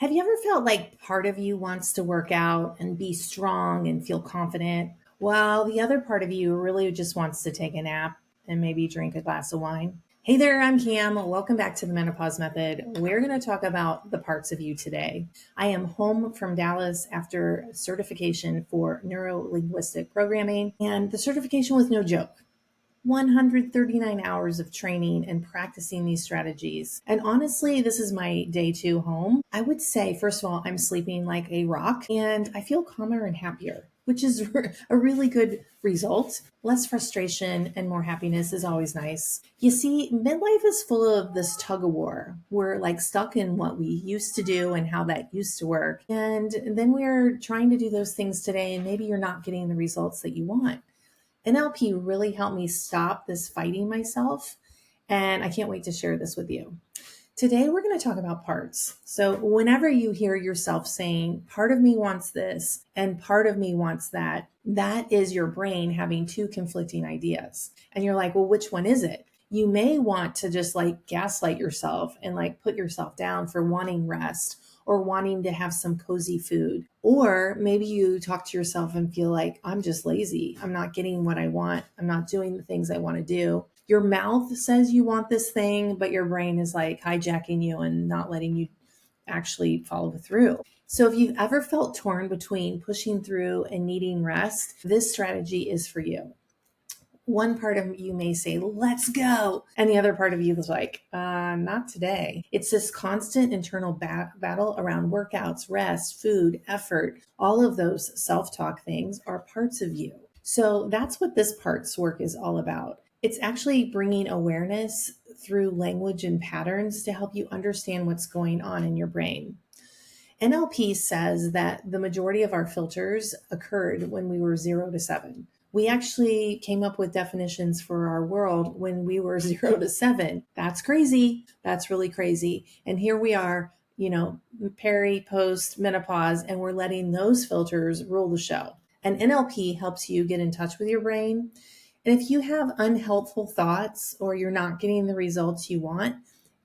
Have you ever felt like part of you wants to work out and be strong and feel confident, while the other part of you really just wants to take a nap and maybe drink a glass of wine? Hey there, I'm Cam. Welcome back to the Menopause Method. We're going to talk about the parts of you today. I am home from Dallas after certification for Neuro-Linguistic Programming, and the certification was no joke. 139 hours of training and practicing these strategies. And honestly, this is my day 2 home. I would say, first of all, I'm sleeping like a rock and I feel calmer and happier, which is a really good result. Less frustration and more happiness is always nice. You see, midlife is full of this tug-of-war. We're like stuck in what we used to do and how that used to work. And then we're trying to do those things today, and maybe you're not getting the results that you want. NLP really helped me stop this fighting myself, and I can't wait to share this with you. Today, we're going to talk about parts. So whenever you hear yourself saying, part of me wants this and part of me wants that, that is your brain having two conflicting ideas. And you're like, well, which one is it? You may want to just like gaslight yourself and like put yourself down for wanting rest or wanting to have some cozy food. Or maybe you talk to yourself and feel like, I'm just lazy. I'm not getting what I want. I'm not doing the things I want to do. Your mouth says you want this thing, but your brain is like hijacking you and not letting you actually follow through. So if you've ever felt torn between pushing through and needing rest, this strategy is for you. One part of you may say, let's go. And the other part of you is like, not today. It's this constant internal battle around workouts, rest, food, effort. All of those self-talk things are parts of you. So that's what this parts work is all about. It's actually bringing awareness through language and patterns to help you understand what's going on in your brain. NLP says that the majority of our filters occurred when we were 0 to 7. We actually came up with definitions for our world when we were 0 to 7. That's crazy. That's really crazy. And here we are, peri, post, menopause, and we're letting those filters rule the show. And NLP helps you get in touch with your brain. And if you have unhelpful thoughts or you're not getting the results you want,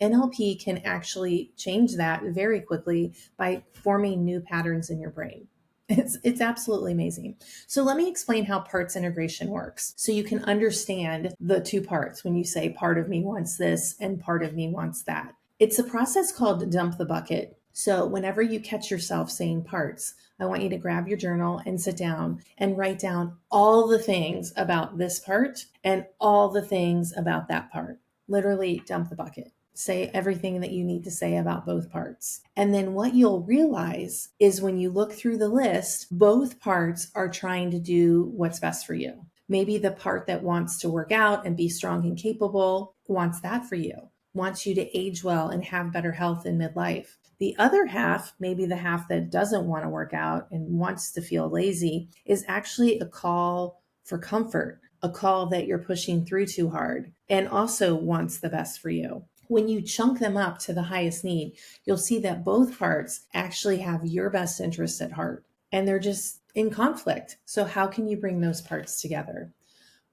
NLP can actually change that very quickly by forming new patterns in your brain. It's absolutely amazing. So let me explain how parts integration works so you can understand the two parts when you say part of me wants this and part of me wants that. It's a process called dump the bucket. So whenever you catch yourself saying parts, I want you to grab your journal and sit down and write down all the things about this part and all the things about that part. Literally dump the bucket. Say everything that you need to say about both parts. And then what you'll realize is when you look through the list, both parts are trying to do what's best for you. Maybe the part that wants to work out and be strong and capable wants that for you, wants you to age well and have better health in midlife. The other half, maybe the half that doesn't want to work out and wants to feel lazy, is actually a call for comfort, a call that you're pushing through too hard, and also wants the best for you. When you chunk them up to the highest need, you'll see that both parts actually have your best interests at heart, and they're just in conflict. So how can you bring those parts together?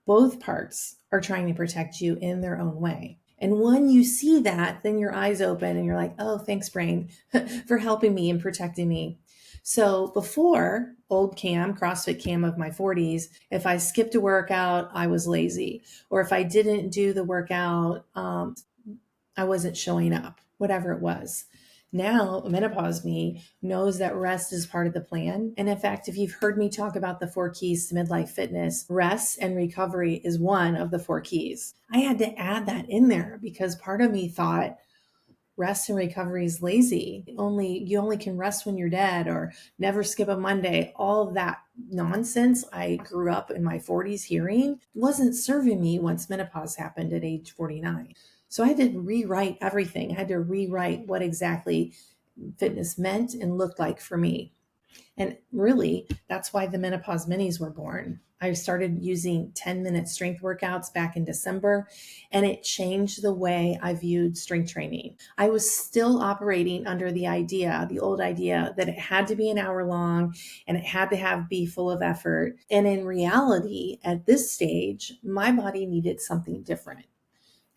Both parts are trying to protect you in their own way. And when you see that, then your eyes open and you're like, oh, thanks, brain, for helping me and protecting me. So before, old Cam, CrossFit Cam of my 40s, if I skipped a workout, I was lazy. Or if I didn't do the workout, I wasn't showing up, whatever it was. Now, menopause me knows that rest is part of the plan. And in fact, if you've heard me talk about the 4 keys to midlife fitness, rest and recovery is one of the 4 keys. I had to add that in there because part of me thought rest and recovery is lazy. You only can rest when you're dead, or never skip a Monday. All of that nonsense I grew up in my 40s hearing wasn't serving me once menopause happened at age 49. So I had to rewrite everything. I had to rewrite what exactly fitness meant and looked like for me. And really, that's why the Menopause Minis were born. I started using 10-minute strength workouts back in December, and it changed the way I viewed strength training. I was still operating under the old idea that it had to be an hour long and it had to be full of effort. And in reality, at this stage, my body needed something different.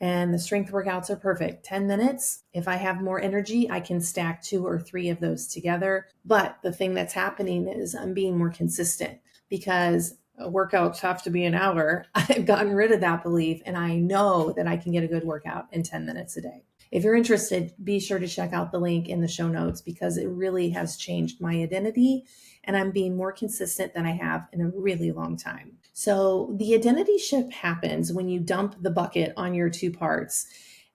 And the strength workouts are perfect. 10 minutes. If I have more energy, I can stack 2 or 3 of those together. But the thing that's happening is I'm being more consistent because workouts have to be an hour. I've gotten rid of that belief, and I know that I can get a good workout in 10 minutes a day. If you're interested, be sure to check out the link in the show notes because it really has changed my identity and I'm being more consistent than I have in a really long time. So the identity shift happens when you dump the bucket on your 2 parts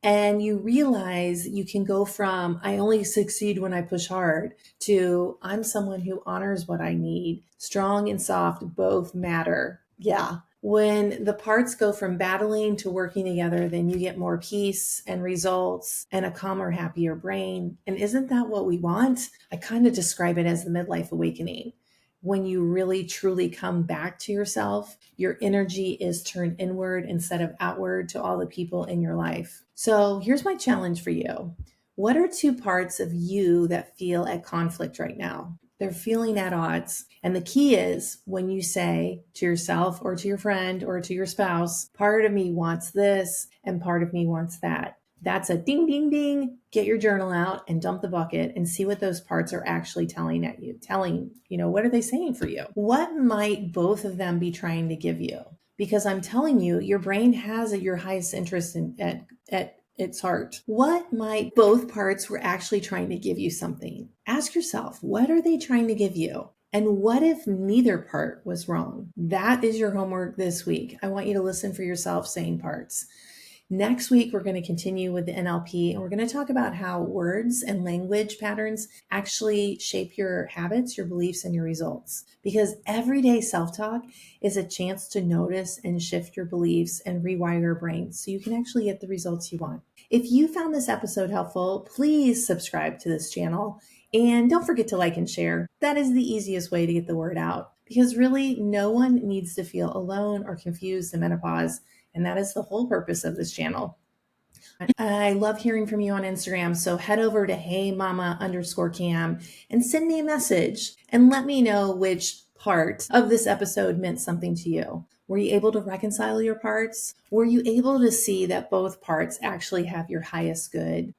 and you realize you can go from I only succeed when I push hard to I'm someone who honors what I need. Strong and soft both matter. Yeah. When the parts go from battling to working together, then you get more peace and results and a calmer, happier brain. And isn't that what we want? I kind of describe it as the midlife awakening. When you really truly come back to yourself, your energy is turned inward instead of outward to all the people in your life. So here's my challenge for you. What are 2 parts of you that feel at conflict right now? They're feeling at odds. And the key is when you say to yourself or to your friend or to your spouse, part of me wants this and part of me wants that. That's a ding, ding, ding. Get your journal out and dump the bucket and see what those parts are actually telling at you. What are they saying for you? What might both of them be trying to give you? Because I'm telling you, your brain has your highest interest at its heart. What might both parts were actually trying to give you something? Ask yourself, what are they trying to give you? And what if neither part was wrong? That is your homework this week. I want you to listen for yourself saying parts. Next week, we're going to continue with the NLP and we're going to talk about how words and language patterns actually shape your habits, your beliefs, and your results. Because everyday self-talk is a chance to notice and shift your beliefs and rewire your brain so you can actually get the results you want. If you found this episode helpful, please subscribe to this channel and don't forget to like and share. That is the easiest way to get the word out because really no one needs to feel alone or confused in menopause. And that is the whole purpose of this channel. I love hearing from you on Instagram. So head over to heymama_cam and send me a message and let me know which part of this episode meant something to you. Were you able to reconcile your parts? Were you able to see that both parts actually have your highest good?